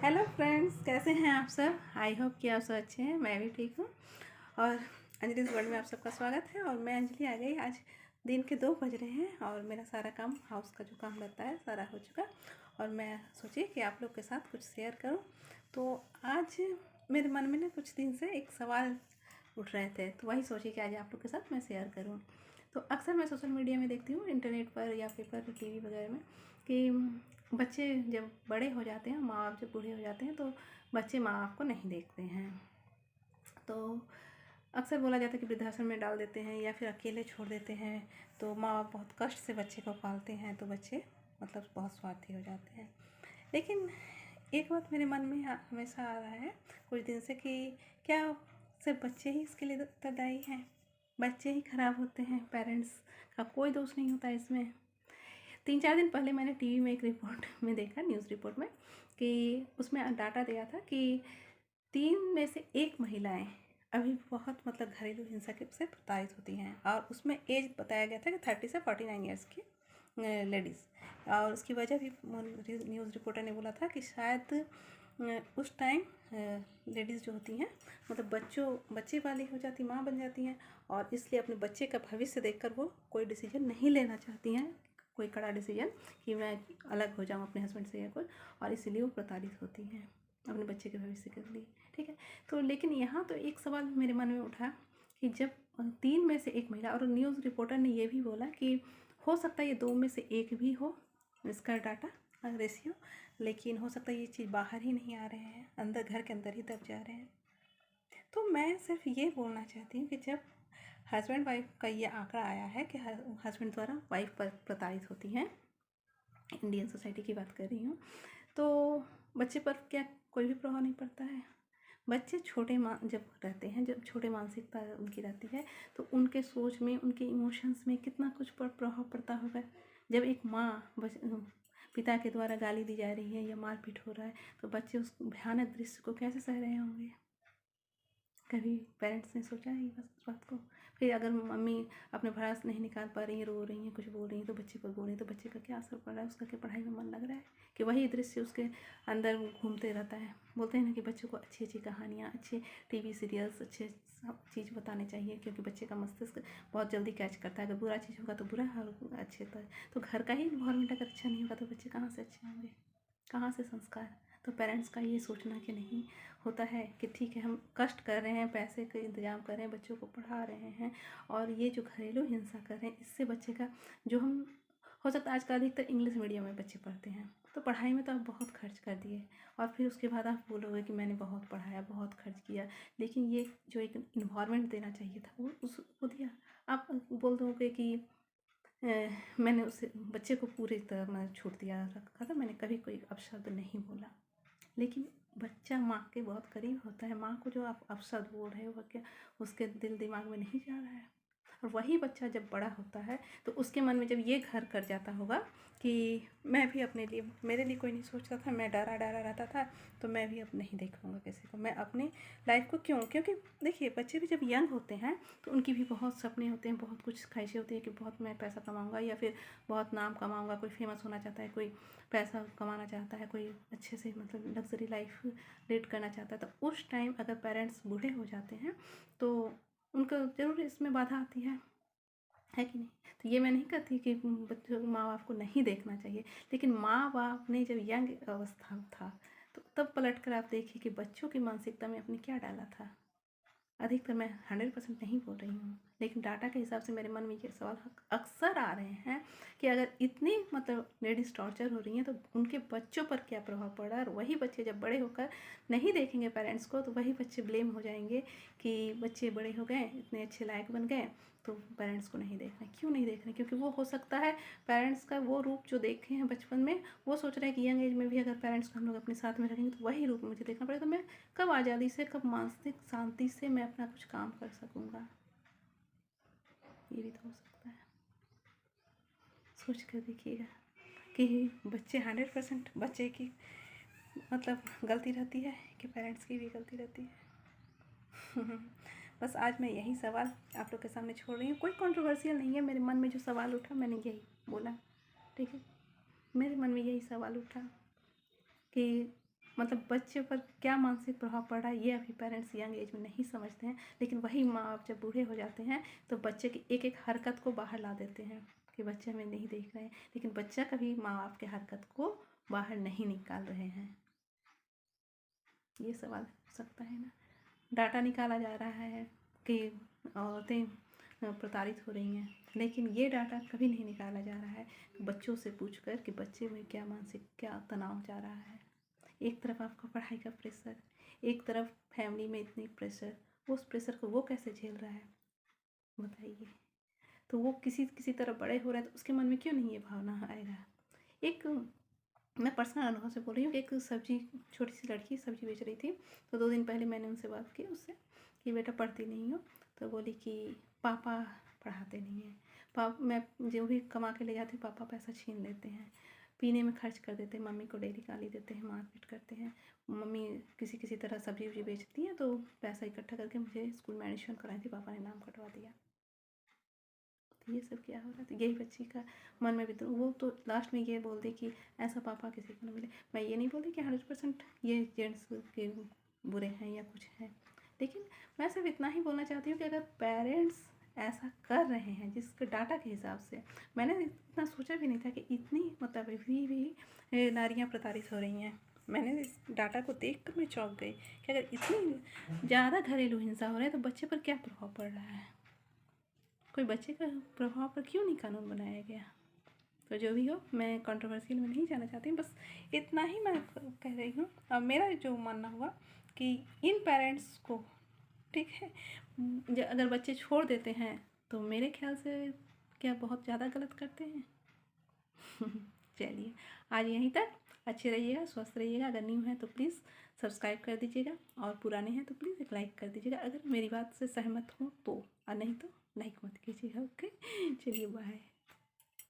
Hello friends, कैसे हैं आप सब। आई होप कि आप सब अच्छे हैं। मैं भी ठीक हूँ। और अंजलि's वर्ल्ड में आप सबका स्वागत है। और मैं अंजलि आ गई। आज दिन के 2 बज रहे हैं और मेरा सारा काम, हाउस का जो काम रहता है, सारा हो चुका। और मैं सोची कि आप लोग के साथ कुछ शेयर करूँ। तो आज मेरे मन में ना कुछ दिन से एक सवाल उठ रहे थे, तो वही सोची कि आज आप लोग के साथ मैं शेयर करूँ। तो अक्सर मैं सोशल मीडिया में देखती हूँ, इंटरनेट पर या पेपर, टीवी वगैरह में, कि बच्चे जब बड़े हो जाते हैं, माँ बाप जब बूढ़े हो जाते हैं, तो बच्चे माँ बाप को नहीं देखते हैं। तो अक्सर बोला जाता है कि वृद्धाश्रम में डाल देते हैं या फिर अकेले छोड़ देते हैं। तो माँ बाप बहुत कष्ट से बच्चे को पालते हैं, तो बच्चे मतलब बहुत स्वार्थी हो जाते हैं। लेकिन एक बात मेरे मन में हमेशा आ रहा है कुछ दिन से कि क्या सिर्फ बच्चे ही इसके लिए उत्तरदायी हैं? बच्चे ही खराब होते हैं? पेरेंट्स का कोई दोष नहीं होता इसमें? 3-4 दिन पहले मैंने टीवी में एक रिपोर्ट में देखा, न्यूज़ रिपोर्ट में, कि उसमें डाटा दिया था कि 3 में से 1 महिलाएं अभी बहुत मतलब घरेलू हिंसा के से प्रताड़ित होती हैं। और उसमें एज बताया गया था कि 30 से 49 ईयर्स की लेडीज़। और उसकी वजह भी न्यूज़ रिपोर्टर ने बोला था कि शायद उस टाइम लेडीज़ जो होती हैं, मतलब बच्चे वाली हो जाती, माँ बन जाती हैं, और इसलिए अपने बच्चे का भविष्य देखकर वो कोई डिसीजन नहीं लेना चाहती हैं, कोई कड़ा डिसीजन कि मैं अलग हो जाऊँ अपने हस्बैंड से या कोई, और इसीलिए वो प्रताड़ित होती हैं अपने बच्चे के भविष्य के लिए। ठीक है। तो लेकिन यहाँ तो एक सवाल मेरे मन में उठा कि जब 3 में से 1 महिला, और न्यूज़ रिपोर्टर ने ये भी बोला कि हो सकता है ये 2 में से 1 भी हो इसका डाटा रेशियो, लेकिन हो सकता है ये चीज़ बाहर ही नहीं आ रहे हैं, अंदर घर के अंदर ही दब जा रहे हैं। तो मैं सिर्फ ये बोलना चाहती हूँ कि जब हस्बैंड वाइफ का ये आंकड़ा आया है कि हस्बैंड द्वारा वाइफ पर प्रताड़ित होती हैं, इंडियन सोसाइटी की बात कर रही हूँ, तो बच्चे पर क्या कोई भी प्रभाव नहीं पड़ता है? बच्चे छोटे जब रहते हैं, जब छोटे मानसिकता उनकी रहती है, तो उनके सोच में, उनके इमोशंस में कितना कुछ प्रभाव पड़ता होगा। जब एक माँ पिता के द्वारा गाली दी जा रही है या मारपीट हो रहा है, तो बच्चे उस भयानक दृश्य को कैसे सह रहे होंगे? कभी पेरेंट्स ने सोचा है बस इस बात को? फिर अगर मम्मी अपने भड़ास नहीं निकाल पा रही हैं, रो रही हैं, कुछ बोल रही हैं, तो बच्चे पर बोल रही हैं, तो बच्चे का क्या असर पड़ रहा है? उसका क्या पढ़ाई में मन लग रहा है? कि वही दृश्य उसके अंदर घूमते रहता है। बोलते हैं ना कि बच्चों को अच्छी अच्छी कहानियाँ, अच्छे टीवी सीरियल्स, अच्छे सब चीज़ बताने चाहिए, क्योंकि बच्चे का मस्तिष्क बहुत जल्दी कैच करता है। अगर बुरा चीज़ होगा तो बुरा, और अच्छे तो घर का ही इन्वायरमेंट अगर अच्छा नहीं होगा तो बच्चे कहाँ से अच्छे होंगे? कहाँ से संस्कार? तो पेरेंट्स का ये सोचना कि नहीं होता है कि ठीक है, हम कष्ट कर रहे हैं, पैसे का इंतजाम कर रहे हैं, बच्चों को पढ़ा रहे हैं, और ये जो घरेलू हिंसा कर रहे हैं, इससे बच्चे का जो हम, हो सकता है आजकल अधिकतर इंग्लिश मीडियम में बच्चे पढ़ते हैं, तो पढ़ाई में तो आप बहुत खर्च कर दिए, और फिर उसके बाद आप बोलोगे कि मैंने बहुत पढ़ाया, बहुत खर्च किया, लेकिन ये जो एक इन्वायरमेंट देना चाहिए था वो दिया? आप बोल दोगे कि मैंने उसे बच्चे को पूरी तरह मैं छूट दिया रखा था, मैंने कभी कोई अपशब्द नहीं बोला। लेकिन बच्चा माँ के बहुत करीब होता है। माँ को जो आप अपशब्द बोल रहे हो, वो क्या उसके दिल दिमाग में नहीं जा रहा है? और वही बच्चा जब बड़ा होता है, तो उसके मन में जब ये घर कर जाता होगा कि मैं भी अपने लिए, मेरे लिए कोई नहीं सोचता था, मैं डरा डरा रहता था, तो मैं भी अब नहीं देखूँगा किसी को, मैं अपनी लाइफ को क्यों? क्योंकि देखिए, बच्चे भी जब यंग होते हैं तो उनकी भी बहुत सपने होते हैं, बहुत कुछ ख्वाहिशें होती हैं कि बहुत मैं पैसा कमाऊँगा, या फिर बहुत नाम कमाऊँगा। कोई फेमस होना चाहता है, कोई पैसा कमाना चाहता है, कोई अच्छे से मतलब लग्जरी लाइफ लीड करना चाहता है। तो उस टाइम अगर पेरेंट्स बूढ़े हो जाते हैं तो उनको ज़रूर इसमें बाधा आती है कि नहीं? तो ये मैं नहीं कहती कि बच्चों माँ बाप को नहीं देखना चाहिए, लेकिन माँ बाप ने जब यंग अवस्था था, तो तब पलट कर आप देखिए कि बच्चों की मानसिकता में अपने क्या डाला था। अधिकतर मैं 100% नहीं बोल रही हूँ, लेकिन डाटा के हिसाब से मेरे मन में ये सवाल अक्सर आ रहे हैं कि अगर इतनी मतलब लेडीज़ टॉर्चर हो रही हैं, तो उनके बच्चों पर क्या प्रभाव पड़ रहा है? और वही बच्चे जब बड़े होकर नहीं देखेंगे पेरेंट्स को, तो वही बच्चे ब्लेम हो जाएंगे कि बच्चे बड़े हो गए, इतने अच्छे लायक बन गए, तो पेरेंट्स को नहीं देख रहे। क्यों नहीं देख रहे? क्योंकि वो हो सकता है पेरेंट्स का वो रूप जो देखे हैं बचपन में, वो सोच रहे हैं कि यंग एज में भी अगर पेरेंट्स को हम लोग अपने साथ में रखेंगे तो वही रूप मुझे देखना पड़ेगा, तो मैं कब आज़ादी से, कब मानसिक शांति से मैं अपना कुछ काम कर सकूँगा? ये भी तो हो सकता है। सोच कर देखिएगा कि बच्चे 100% बच्चे की मतलब गलती रहती है कि पेरेंट्स की भी गलती रहती है? बस आज मैं यही सवाल आप लोग के सामने छोड़ रही हूँ। कोई कंट्रोवर्शियल नहीं है, मेरे मन में जो सवाल उठा मैंने यही बोला। ठीक है, मेरे मन में यही सवाल उठा कि मतलब बच्चे पर क्या मानसिक प्रभाव पड़ रहा है ये अभी पेरेंट्स यंग एज में नहीं समझते हैं। लेकिन वही माँ बाप जब बूढ़े हो जाते हैं तो बच्चे की एक एक हरकत को बाहर ला देते हैं कि बच्चे हमें नहीं देख रहे हैं, लेकिन बच्चा कभी माँ बाप के हरकत को बाहर नहीं निकाल रहे हैं। ये सवाल हो सकता है ना। डाटा निकाला जा रहा है कि औरतें प्रताड़ित हो रही हैं, लेकिन ये डाटा कभी नहीं निकाला जा रहा है बच्चों से पूछकर कि बच्चे में क्या मानसिक क्या तनाव जा रहा है। एक तरफ आपका पढ़ाई का प्रेशर, एक तरफ फैमिली में इतनी प्रेशर, उस प्रेशर को वो कैसे झेल रहा है बताइए। तो वो किसी किसी तरह बड़े हो रहे हैं तो उसके मन में क्यों नहीं ये भावना आएगा। एक मैं पर्सनल अनुभव से बोल रही हूँ कि एक सब्जी छोटी सी लड़की सब्जी बेच रही थी, तो 2 दिन पहले मैंने उनसे बात की उससे कि बेटा पढ़ती नहीं हो, तो बोली कि पापा पढ़ाते नहीं हैं, मैं जो भी कमा के ले जाती हूँ पापा पैसा छीन लेते हैं, पीने में खर्च कर देते हैं, मम्मी को डेली गाली देते हैं, मारपीट करते हैं, मम्मी किसी किसी तरह सब्जी वब्जी बेचती हैं तो पैसा इकट्ठा करके मुझे स्कूल में एडमिशन कराई थी, पापा ने नाम कटवा दिया। तो ये सब क्या हो रहा था, यही बच्ची का मन में भी तो वो तो लास्ट में ये बोल दे कि ऐसा पापा किसी को न मिले। मैं ये नहीं बोलती कि 100% ये जेंट्स के बुरे हैं या कुछ है, लेकिन मैं सिर्फ इतना ही बोलना चाहती हूँ कि अगर पेरेंट्स ऐसा कर रहे हैं जिसके डाटा के हिसाब से, मैंने इतना सोचा भी नहीं था कि इतनी मतलब अभी भी नारियाँ प्रताड़ित हो रही हैं। मैंने इस डाटा को देख कर मैं चौंक गई कि अगर इतनी ज़्यादा घरेलू हिंसा हो रही है तो बच्चे पर क्या प्रभाव पड़ रहा है। कोई बच्चे का प्रभाव पर क्यों नहीं कानून बनाया गया। तो जो भी हो, मैं कंट्रोवर्शियल में नहीं जाना चाहती हूँ, बस इतना ही मैं कह रही हूँ। और मेरा जो मानना हुआ कि इन पेरेंट्स को ठीक है अगर बच्चे छोड़ देते हैं तो मेरे ख्याल से क्या बहुत ज़्यादा गलत करते हैं। चलिए आज यहीं तक। अच्छे रहिएगा, स्वस्थ रहिएगा। अगर न्यू है तो प्लीज़ सब्सक्राइब कर दीजिएगा और पुराने हैं तो प्लीज़ एक लाइक कर दीजिएगा अगर मेरी बात से सहमत हो तो, और नहीं तो लाइक मत कीजिएगा। ओके चलिए बाय।